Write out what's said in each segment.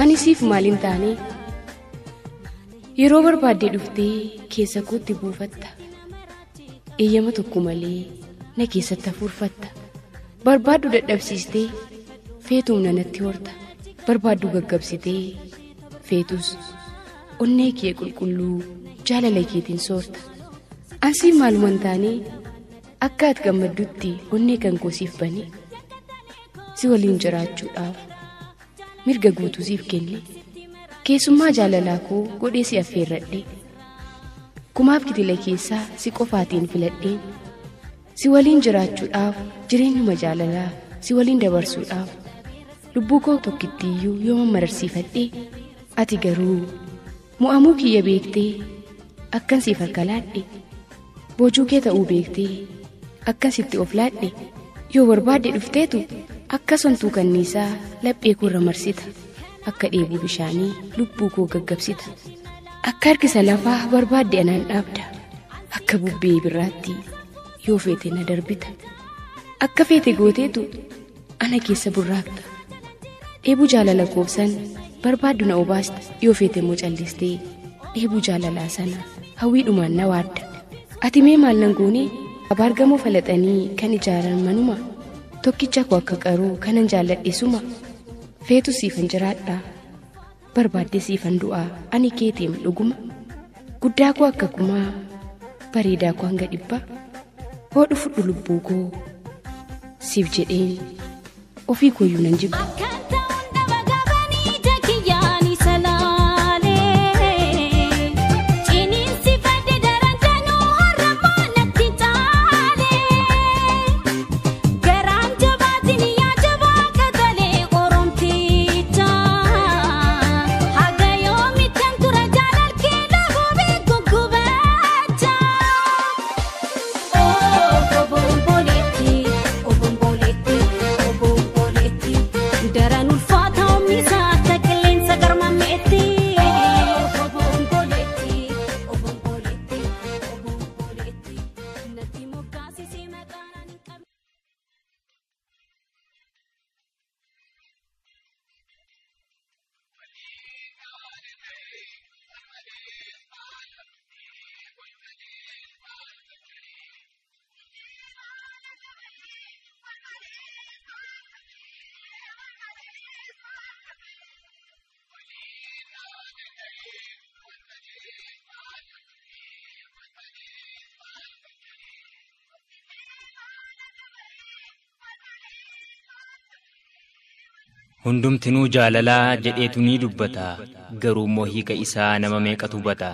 Ani siif maalin taane yeroo barbaadde dhuftee keessa kootti buufatta. Eeyyama tokko malee na keessatti hafuurfatta. Barbaaddu dadhabsiistee feetuun nanatti horta. Barbaaddu gaggabsitee feetus onnee kee qulqulluu jaalala keetiin soorta. Ansiif maaluman taane akka ati gammaddutti onnee kan koosiif bane. Si waliin jiraachuudhaaf mirga guutuu siif kenne. Keessummaa jaalalaa koo godhee si affeerradhe. Kumaaf kitila keessaa si qofaatiin filadhee. Si waliin jiraachuudhaaf jireenyuma jaalalaa si waliin dabarsuudhaaf lubbuu koo tokkittiiyyuu yoo mararsiifadhee. Ati garuu mu'amuu kiyya beektee akkan siif harkalaadhe. Boojuu kee ta'uu beektee akkan sitti of laadhe. Yoo barbaadde dhufteetu akka sontuu kanniisaa laphee koorra marsita. Akka dheebuu bishaanii lubbuu koo gaggabsita. Akka harkisa lafaa barbaadde anaan dhaabda. Akka bubbee birraatti yoo feete na darbita. Akka feete gooteetu ana keessa burraaqxa. Dheebuu jaalala koobsan barbaaddu na obaasta. Yoo feete immoo callistee dheebuu jaalalaa sana hawwiidhumaan na waadda. Ati mee maal nan goone abaargamoo falaxanii kan ijaaran manuma. Tokkicha koo akka qaruu kanan jaalladhisuma. Feetu siifan jiraadhaa barbaadde siifan du'aa ani keetiin dhuguma. Guddaa koo akka kumaa bareedaa koo hanga dhibba. Hodhu fudhu lubbuu koo siif jedheen ofii kooyyuu nan jibba. Hundumtinuu jaalalaa jedheetu ni dubbata. Garuu immoo hiika isaa nama meeqatu hubata.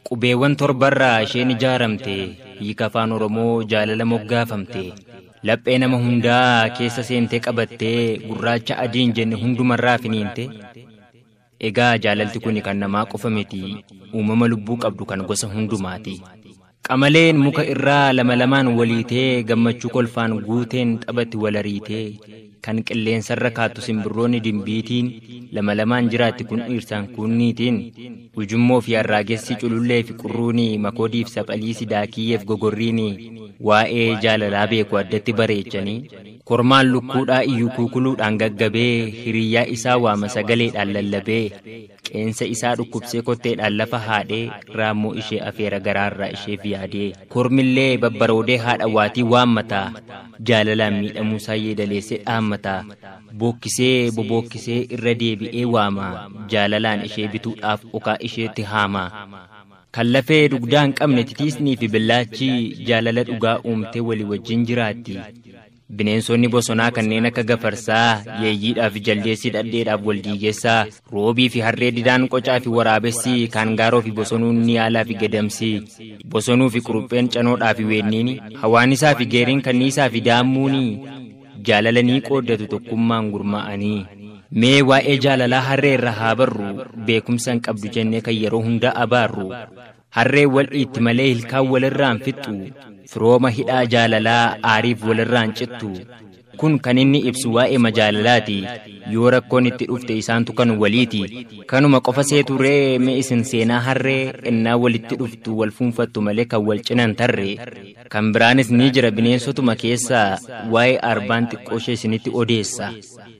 Qubeewwan torbarraa isheen ijaaramte. Hiika afaan Oromoo jaalala moggaafamte. Laphee nama hundaa keessa seentee qabattee gurraacha adiin jenne hundumarraa finiinte. Egaa jaalalti kun kan namaa qofa miti. Uumama lubbuu qabdu kan gosa hundumaati. Qamaleen muka irraa lama lamaan waliitee gammachuu kolfaan guuteen taphatti walariitee. Kan qilleensarra kaattu simbirroonni dimbiitiin lama lamaan jiraatti kun dhiirsaan kunniitiin. Ujummoo fi arraagessi culullee fi qurruunii makoodiif saphaliisi daakiyyeef gogorriinii waa'ee jaalalaa beeku addatti bareechanii. Kormaan lukkuudhaa iyyuu kuukuluudhaan gaggabee hiriyyaa isaa waama sagaleedhaan lallabee. Qeensa isaa dhukkubsee kotteedhaan lafa haadhee raammoo ishee afeera garaarraa isheef yaadee. Kormillee babbaroodee haadha waatii waammataa. Jaalalaan miidhamuu isaa yeedaleessee dhaammataa. Bookkisee bobokkisee irra deebi'ee waama. Jaalalaan ishee bituudhaaf okaa isheetti haamaa. Kan lafee dugdaa hin qabne titiisnii fi billaachi jaalala dhugaa uumtee walii wajjin jiraatti. Bineensonni bosonaa kanneen akka gafarsaa, yeeyyiidhaaf jaldeessi dhadheedhaaf waldiigessaa, roobii fi harree didaan qocaa fi waraabessi, kaangaaroo fi bosonuun niyaalaa fi gadamsi, bosonuu fi qurupheen canoodhaa fi weenniini, hawaanisaa fi geeriin kanniisaa fi daammuuni, jaalalanii qooddatu tokkummaan gurmaa'anii. Mee waa'ee jaalalaa harree irra haa barru, beekumsan qabdu jennee kan yeroo hunda abaarru. Harree wal dhiitti malee ilkaan walirraan fixxu. Firooma hidhaa jaalalaa aariif walirraan cittu. kun kan inni ibsu waa'ee majaalalaati. Yoo rakkoon itti dhufte isaantu kan waliiti. Kanuma qofa seeturee mee isin seenaa harree innaa walitti dhuftu wal fuunfattu malee kan wal cinan tarree. Kan biraanis ni jira bineensotuma keessaa waa'ee arbaan xiqqooshee isinitti odeessa.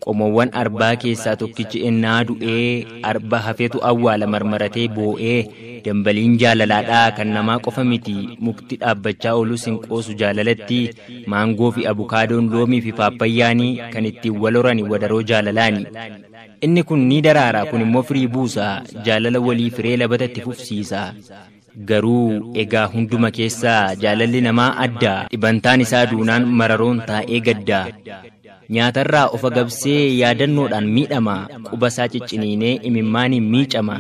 Qomoowwan arbaa keessaa tokkichi innaa du'ee arba hafeetu awwaala marmaratee boo'ee dambaliin jaalalaadhaa kan namaa qofa miti mukti dhaabbachaa oolu sinqoosu jaalalatti maangoo fi abukaadoon loomii fi paappayyaanii kan ittiin wal horani wadaroo jaalalaani. Inni kun ni daraara kun immoo firii buusa jaalala walii firee labatatti fufsiisa. Garuu egaa hunduma keessaa jaalalli namaa adda dhibantaan isaa duunaan mararoon taa'ee gadda. Nyaatarraa of agabsee yaadannoodhaan miidhama quba isaa cicciniinee imimmaaniin miicama.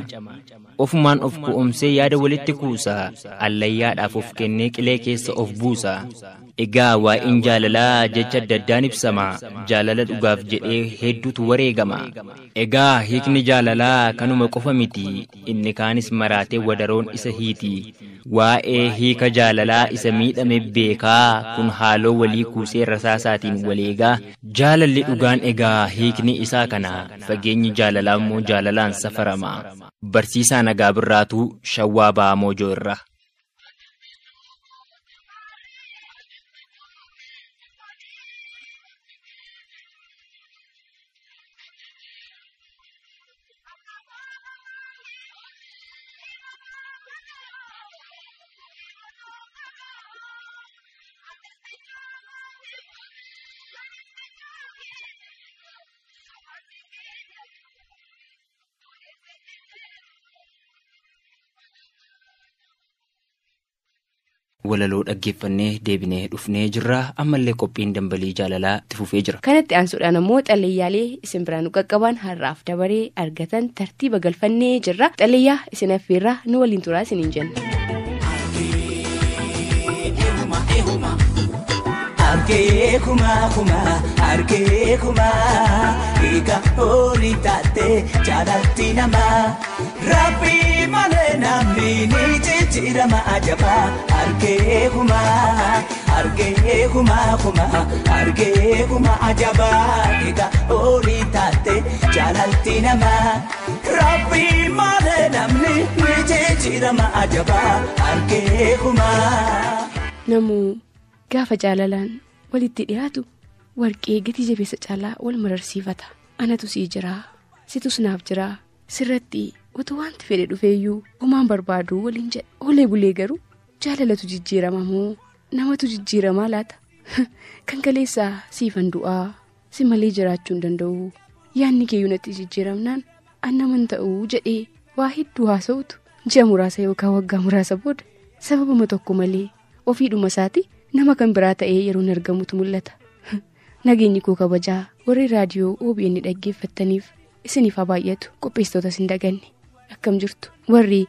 Ofumaan of ku'umsee yaada walitti kuusa allayyaadhaaf of kennee qilee keessa of buusa. Egaa waa'een jaalalaa jecha adda addaan ibsama jaalala dhugaaf jedhee hedduutu wareegama. Egaa hiikni jaalalaa kanuma qofa miti inni kaanis maraatee wadaroon isa hiiti. Waa'ee hiika jaalalaa isa miidhame beekaa kun haaloo walii kuusee rasaasaatiin waleegaa. Jaalalli dhugaan egaa hiikni isaa kana fageenyi jaalalaa immoo jaalalaan safarama. Barsiisaa Nagaa Birraatuu Shawwaa Ba'aa Moojoo irraa. Walaloo dhaggeeffannee deebinee dhufnee jirra ammallee qophiin dambalii jaalalaa itti fufee jira. Kanatti aansuudhaan immoo xallayyaalee isin biraan nu qaqqaban har'aaf dabaree argatan tartiiba galfannee jirra. Xallayyaa isin affeerraa nu waliin turaa isiniin jenna. Argee kuma eega horii taatee jaalatti namaa Rabbi malee namni ni jijjiirama ajabaa. Argee kuma ajabaa eega horii taatee jaalatti namaa Rabbi malee namni ni jijjiirama ajabaa. Argee kuma namuu gaafa jaalalaan walitti dhiyaatu warqee gatii jabeessa caalaa wal mararsiifata. Anatu sii jiraa situs naaf jiraa sirratti utuu wanti fedhe dhufeeyyuu homaan barbaadu waliin jedhe. Olee bulee garuu jaalalatu jijjiirama moo namatu jijjiiramaa laata? Kan kaleessaa siifan du'aa si malee jiraachuu hin danda'u yaanni keeyyuu natti jijjiiramnaan annaman ta'uu jedhee waa hedduu haasa'utu ji'a muraasa yookaan waggaa muraasa booda sababuma tokko malee ofiidhuma isaati nama kan biraa ta'ee yeroon argamutu mul'ata. Nageenyi koo kabajaa warri raadiyoo OBN dhaggeeffattaniif isiniif haa baay'atu. Qopheessitoota hin daganne akkam jirtu warri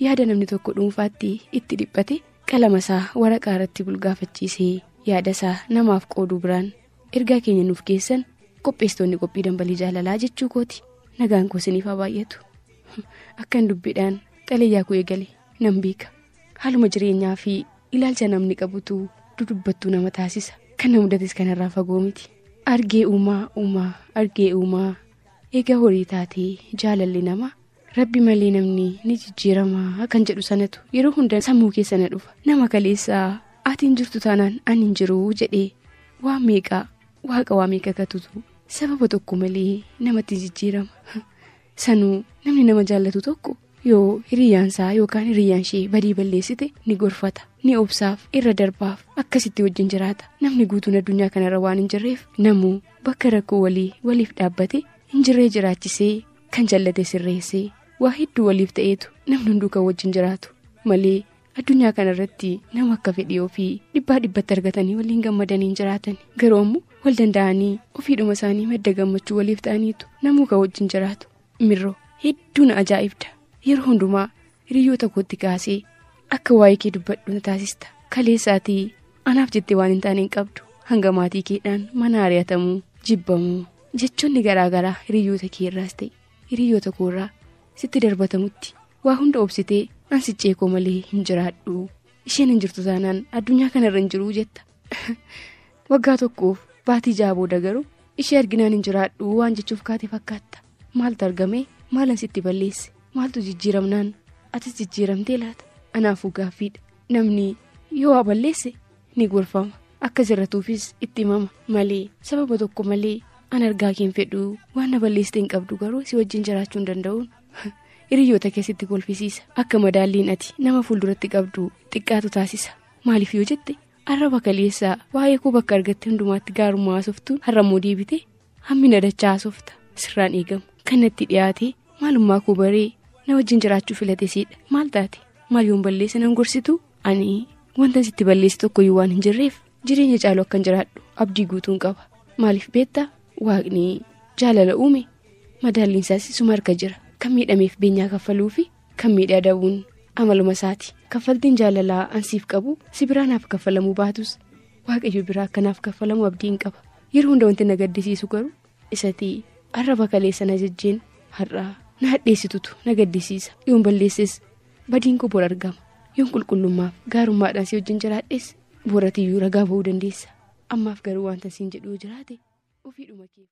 yaada namni tokko dhuunfaatti itti dhiphate qalama isaa waraqaa irratti bulgaafachiisee yaada isaa namaaf qooduu biraan ergaa keenya nuuf geessan qopheessitoonni qophii dambalii jaalalaa jechuu kooti. Nagaan koo isiniif haa baay'atu. Akkan dubbiidhaan xalayyaa koo eegale nan beeka. Haaluma jireenyaa fi ilaalcha namni qabutu dudubbattuu nama taasisa. Kan na mudates kanarraa fagoo miti. Argee uumaa eega horii taatee jaalalli nama Rabbi malee namni ni jijjiirama kan jedhu sanatu yeroo hunda sammuu keessa na dhufa. Nama kaleessaa atiin jirtu taanaan ani hin jiru jedhee waaqa waa meeqa katutu sababa tokko malee namatti jijjiirama. Sanuu namni nama jaallatu tokko yoo hiriyaansaa yookaan hiriyaan ishee badii balleessite ni gorfata ni obsaaf irra darbaaf akkasitti wajjin jiraata. Namni guutuun addunyaa kanarra waan hin jirreef namuu bakka rakkoo waliif dhaabbate hin jirree jiraachisee kan jallate sirreessee waa hedduu waliif ta'eetu namni hunduu kan wajjin jiraatu malee addunyaa kanarratti nama akka fedhii ofii dhibbatti argatanii waliin gammadanii hin jiraatan. Garuu ammoo wal danda'anii ofiidhuma isaanii madda gammachuu waliif ta'aniitu namuu kan wajjin jiraatu. Mirroo hedduun ajaa'ibda. Yeroo hundumaa hiriyoota kootti kaasee akka waa'ee kee dubbadhu na taasista. Kaleessaatii anaaf jettee waan hin taane hin qabdu. Hanga maatii keedhaan mana ari'atamuu jibbamuu jechoonni garaagaraa hiriyoota keerraas ta'e hiriyoota koorraa sitti darbatamutti waa hunda obsitee ansi ceekoo malee hin jiraadhu. Isheen hin jirtu taanaan addunyaa kanarra hin jiruu jetta. Waggaa tokkoof baatii ja'a booda garuu ishee arginaan hin jiraadhu waan jechuuf kaate fakkaata. Maaltu argame? Maalan sitti balleesse? Maaltu jijjiiramnaan atis jijjiiramtee laata? Anaafuu gaaffiidha. Namni yoo waa balleesse ni gorfama. Akka sirratuufis itti himama malee sababa tokko malee an argaa keen fedhu waan na balleessite hin qabdu garuu si wajjin jiraachuu hin danda'uun hiriyoota keessatti kolfisiisa. Akka madaalliin ati nama fuulduratti qabdu xiqqaatu taasisa. Maaliif yoo jette arraba kaleessaa waa'ee koo bakka argatte hundumaatti gaarummaa haasoftuun har'ammoo deebite hammina dachaa haasofta. Sirraan eegamu kanatti dhiyaate maalummaa koo baree na wajjin jiraachuu filatesidha. Maal taate? Maal yoon balleesse nan gorsitu? Ani wanta sitti balleesse tokkoyyuu waan hin jirreef jireenya caalu akkan jiraadhu abdii guutuun qaba. Maaliif beektaa? Waaqni jaalala uume madaalliin isaas isuma harka jira. Kan miidhameef beenyaa kaffaluu fi kan miidhaa dhabuun amaluma isaati. Kaffaltiin jaalalaa ansiif qabu si biraanaaf kaffalamuu baatus waaqayyo biraa akkanaaf kaffalamu abdiin qaba. Yeroo hunda wanti na gaddisiisu garuu isatii arraba kaleessa na jejjeen har'aa na hadheessitutu na gaddisiisa. Yoon balleesses badiin koo bor argama. Yoon qulqullummaaf gaarummaadhaan si wajjin jiraadhes boratiyyuu ragaa ba'uu dandeessa. Ammaaf garuu wanta siin jedhuu jiraate ofiidhuma kee.